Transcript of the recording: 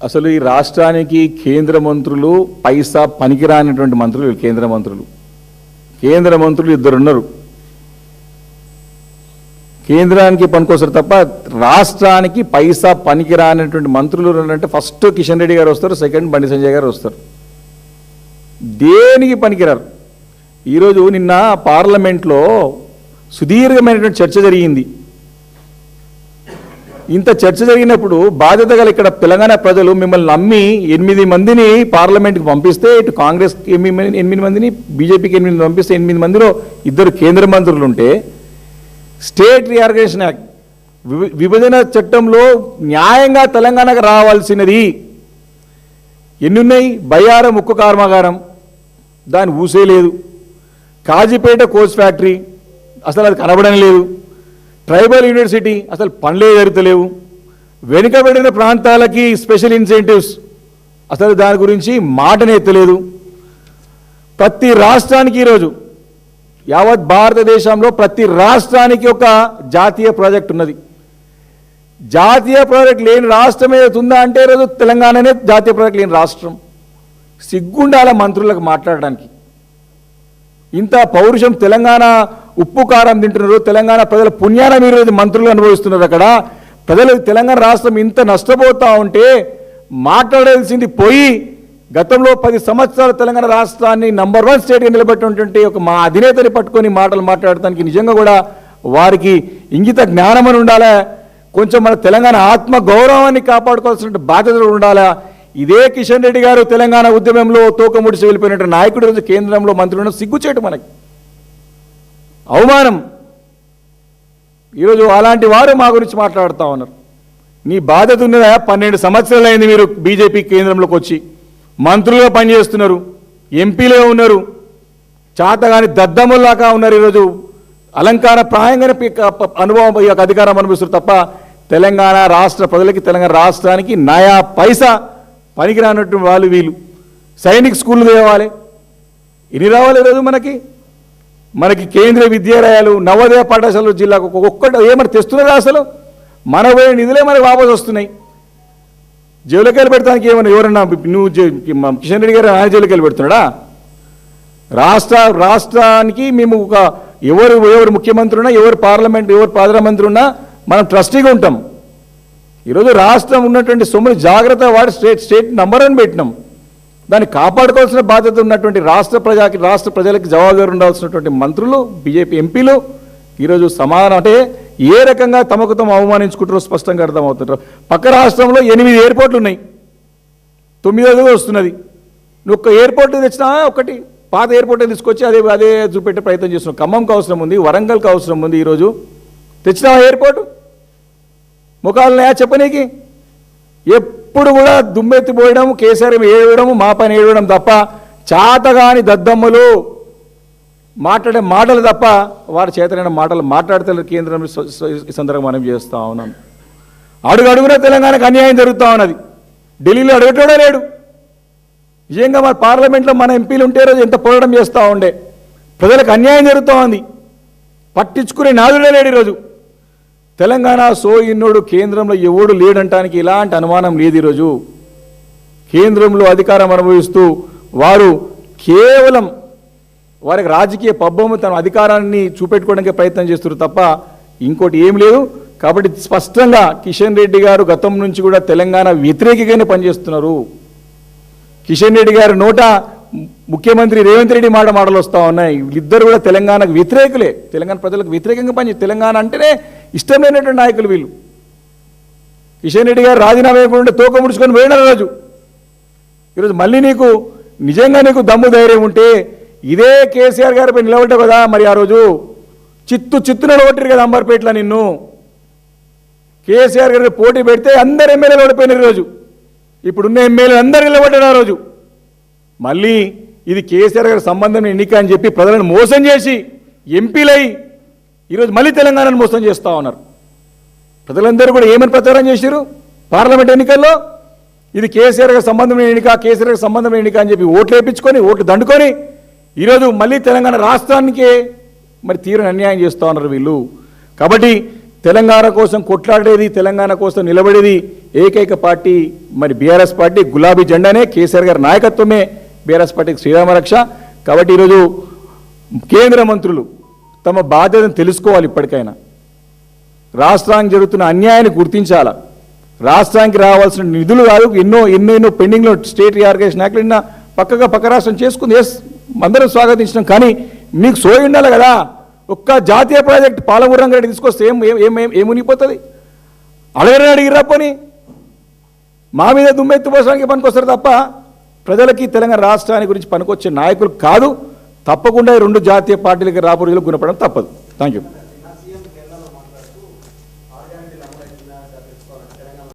అసలు ఈ రాష్ట్రానికి కేంద్ర మంత్రులు పైసా పనికిరానటువంటి మంత్రులు కేంద్ర మంత్రులు ఇద్దరు ఉన్నారు. కేంద్రానికి పనికొస్తారు తప్ప రాష్ట్రానికి పైసా పనికిరానటువంటి మంత్రులు అంటే ఫస్ట్ కిషన్ రెడ్డి గారు వస్తారు, సెకండ్ బండి సంజయ్ గారు వస్తారు. దేనికి పనికిరారు. ఈరోజు నిన్న పార్లమెంట్లో సుదీర్ఘమైనటువంటి చర్చ జరిగింది. ఇంత చర్చ జరిగినప్పుడు బాధ్యత గల ఇక్కడ తెలంగాణ ప్రజలు మిమ్మల్ని నమ్మి 8 మందిని పార్లమెంట్కి పంపిస్తే, ఇటు కాంగ్రెస్కి 8 మందిని, బీజేపీకి 8 పంపిస్తే 8 మందిలో 2 కేంద్ర మంత్రులు ఉంటే, స్టేట్ రీఆర్గనైజేషన్ యాక్ట్ విభజన చట్టంలో న్యాయంగా తెలంగాణకు రావాల్సినది ఎన్ని ఉన్నాయి? బయ్యారం ఉక్కు కర్మాగారం, దాని ఊసే లేదు. కాజీపేట కోచ్ ఫ్యాక్టరీ అసలు అది కనబడడం లేదు. ట్రైబల్ యూనివర్సిటీ అసలు పనులే జరుగుతలేవు. వెనుకబడిన ప్రాంతాలకి స్పెషల్ ఇన్సెంటివ్స్ అసలు దాని గురించి మాటనే ఎత్తలేదు. ప్రతి రాష్ట్రానికి ఈరోజు యావత్ భారతదేశంలో ప్రతి రాష్ట్రానికి ఒక జాతీయ ప్రాజెక్ట్ ఉన్నది. జాతీయ ప్రాజెక్ట్ లేని రాష్ట్రం ఏదైతుందా అంటే ఈరోజు తెలంగాణనే జాతీయ ప్రాజెక్ట్ లేని రాష్ట్రం. సిగ్గుండాల మంత్రులకు మాట్లాడడానికి. ఇంత పౌరుషం, తెలంగాణ ఉప్పు కారం తింటున్నారు, తెలంగాణ ప్రజల పుణ్యాన మీరు మంత్రులు అనుభవిస్తున్నారు. అక్కడ ప్రజలు తెలంగాణ రాష్ట్రం ఇంత నష్టపోతూ ఉంటే మాట్లాడాల్సింది పోయి గతంలో 10 సంవత్సరాలు తెలంగాణ రాష్ట్రాన్ని నంబర్ 1 స్టేట్గా నిలబెట్టినటువంటి ఒక మా అధినేతని పట్టుకొని మాటలు మాట్లాడటానికి నిజంగా కూడా వారికి ఇంగిత జ్ఞానం అని ఉండాలా. కొంచెం మన తెలంగాణ ఆత్మ గౌరవాన్ని కాపాడుకోవాల్సిన బాధ్యతలు ఉండాలా. ఇదే కిషన్ రెడ్డి గారు తెలంగాణ ఉద్యమంలో తోకముడిచి వెళ్ళిపోయినట్టు నాయకుడు రోజు కేంద్రంలో మంత్రులను సిగ్గుచేటు, మనకి అవమానం. ఈరోజు అలాంటి వారు మా గురించి మాట్లాడుతూ ఉన్నారు. నీ బాధ్యత ఉన్నదా? 12 సంవత్సరాలు అయింది మీరు బీజేపీ కేంద్రంలోకి వచ్చి మంత్రులుగా పనిచేస్తున్నారు, ఎంపీలుగా ఉన్నారు, చాతగాని దద్దముల్లాగా ఉన్నారు. ఈరోజు అలంకార ప్రాయంగానే అనుభవం అధికారం అనుభవిస్తారు తప్ప తెలంగాణ రాష్ట్ర ప్రజలకి, తెలంగాణ రాష్ట్రానికి నయా పైసా పనికిరానట్టు వాళ్ళు వీళ్ళు. సైనిక్ స్కూళ్ళు తేవాలి, ఇన్ని రావాలి ఈరోజు మనకి కేంద్రీయ విద్యాలయాలు, నవోదయ పాఠశాలలు జిల్లాకు ఒక్కటి ఏమని తెస్తున్నారా? అసలు మన పోయే నిధులే మనకి వాపసు వస్తున్నాయి. జైలుకెళ్ళి పెడతానికి ఏమన్నా ఎవరన్నా నువ్వు కిషన్ రెడ్డి గారు ఆయన జైలుకెళ్ళి పెడుతున్నాడా? రాష్ట్రానికి మేము ఒక ఎవరు ముఖ్యమంత్రి ఉన్నా, ఎవరు పార్లమెంట్, ఎవరు ప్రధానమంత్రి ఉన్నా మనం ట్రస్టీగా ఉంటాం. ఈరోజు రాష్ట్రం ఉన్నటువంటి సొమ్ముని జాగ్రత్త వాడి స్టేట్ నంబర్ 1 పెట్టినాం. దాన్ని కాపాడుకోవాల్సిన బాధ్యత ఉన్నటువంటి రాష్ట్ర ప్రజలకి జవాబుదారు ఉండాల్సినటువంటి మంత్రులు, బీజేపీ ఎంపీలు ఈరోజు సమాధానం అంటే ఏ రకంగా తమకు తాము అవమానించుకుంటారో స్పష్టంగా అర్థమవుతుంటారు. పక్క రాష్ట్రంలో 8 ఎయిర్పోర్ట్లు ఉన్నాయి, 9వ వస్తున్నది. నువ్వు ఒక్క ఎయిర్పోర్ట్ తెచ్చినా, ఒకటి పాత ఎయిర్పోర్ట్ తీసుకొచ్చి అదే చూపెట్టే ప్రయత్నం చేస్తున్నావు. ఖమ్మంకి అవసరం ఉంది, వరంగల్కి అవసరం ఉంది. ఈరోజు తెచ్చినావా ఎయిర్పోర్టు? ముఖాలున్నాయా చెప్పనీకి? ఎప్పుడు కూడా దుమ్మెత్తిపోయడం, కేసీఆర్ ఏడవడం, మా పైన ఏడవడం తప్ప చాతగాని దద్దమ్మలు మాట్లాడే మాటలు తప్ప వారి చేతనైన మాటలు మాట్లాడతారు. కేంద్రం ఈ సందర్భంగా మనం చేస్తూ ఉన్నాం. అడుగున తెలంగాణకు అన్యాయం జరుగుతూ ఉన్నది. ఢిల్లీలో అడగటోడే లేడు. నిజంగా మన పార్లమెంట్లో మన ఎంపీలు ఉంటే రోజు ఎంత పోరాటం చేస్తూ ఉండే. ప్రజలకు అన్యాయం జరుగుతూ ఉంది, పట్టించుకునే నాదుడే లేడు. ఈరోజు తెలంగాణ సోయిన్నోడు కేంద్రంలో ఎవడు లేడంటానికి ఎలాంటి అనుమానం లేదు. ఈరోజు కేంద్రంలో అధికారం అనుభవిస్తూ వారు కేవలం వారికి రాజకీయ పబ్బము, తన అధికారాన్ని చూపెట్టుకోవడానికి ప్రయత్నం చేస్తున్నారు తప్ప ఇంకోటి ఏం లేదు. కాబట్టి స్పష్టంగా కిషన్ రెడ్డి గారు గతం నుంచి కూడా తెలంగాణ వ్యతిరేకంగానే పనిచేస్తున్నారు. కిషన్ రెడ్డి గారు నోట ముఖ్యమంత్రి రేవంత్ రెడ్డి మాటలు వస్తూ ఉన్నాయి. వీళ్ళిద్దరు కూడా తెలంగాణకు వ్యతిరేకులే, తెలంగాణ ప్రజలకు వ్యతిరేకంగా పనిచేస్తారు. తెలంగాణ అంటేనే ఇష్టం లేనటువంటి నాయకులు వీళ్ళు. కిషన్ రెడ్డి గారు రాజీనామా చేయకుండా తోక ముడుచుకొని పోయిన రోజు ఈరోజు మళ్ళీ నిజంగా నీకు దమ్ము ధైర్యం ఉంటే ఇదే కేసీఆర్ గారిపై నిలబడ్డావు కదా. మరి ఆ రోజు చిత్తున నిలబట్టారు కదా అంబర్పేటలో నిన్ను. కేసీఆర్ గారి పోటీ పెడితే అందరు ఎమ్మెల్యేలు ఓడిపోయినారు. ఈరోజు ఇప్పుడున్న ఎమ్మెల్యేలు అందరూ నిలబడ్డారు. ఆ రోజు మళ్ళీ ఇది కేసీఆర్ గారి సంబంధం ఎన్నిక అని చెప్పి ప్రజలను మోసం చేసి ఎంపీలై ఈరోజు మళ్ళీ తెలంగాణను మోసం చేస్తూ ఉన్నారు. ప్రజలందరూ కూడా ఏమని ప్రచారం చేశారు పార్లమెంట్ ఎన్నికల్లో? ఇది కేసీఆర్ గారి సంబంధం ఎన్నిక, కేసీఆర్ గారి సంబంధం ఎన్నిక అని చెప్పి ఓట్లు వేయించుకొని, ఓట్లు దండుకొని ఈరోజు మళ్ళీ తెలంగాణ రాష్ట్రానికే మరి తీవ్ర అన్యాయం చేస్తూ ఉన్నారు వీళ్ళు. కాబట్టి తెలంగాణ కోసం కొట్లాడేది, తెలంగాణ కోసం నిలబడేది ఏకైక పార్టీ మరి బీఆర్ఎస్ పార్టీ. గులాబీ జెండానే, కేసీఆర్ గారి నాయకత్వమే బీఆర్ఎస్ పార్టీకి శ్రీరామరక్ష. కాబట్టి ఈరోజు కేంద్ర మంత్రులు తమ బాధ్యతను తెలుసుకోవాలి. ఇప్పటికైనా రాష్ట్రానికి జరుగుతున్న అన్యాయాన్ని గుర్తించాలా. రాష్ట్రానికి రావాల్సిన నిధులు కాదు, ఎన్నో పెండింగ్లో స్టేట్ రీఆర్గనైజేషన్ యాక్ట్ నిన్న పక్క రాష్ట్రం చేసుకుంది. ఎస్, అందరం స్వాగతించడం. కానీ మీకు సోయి ఉండాలి కదా. ఒక్క జాతీయ ప్రాజెక్ట్ పాలమూరు రంగారెడ్డి తీసుకొస్తే ఏమునిపోతుంది? అడగరని అడిగిరా పోని, మా మీద దుమ్మెత్తిపోసడానికి పనికొస్తారు తప్ప ప్రజలకి తెలంగాణ రాష్ట్రానికి గురించి పనికొచ్చే నాయకులు కాదు. తప్పకుండా ఈ రెండు జాతీయ పార్టీలకి రాబోయేలు గుణపడడం తప్పదు. Thank you.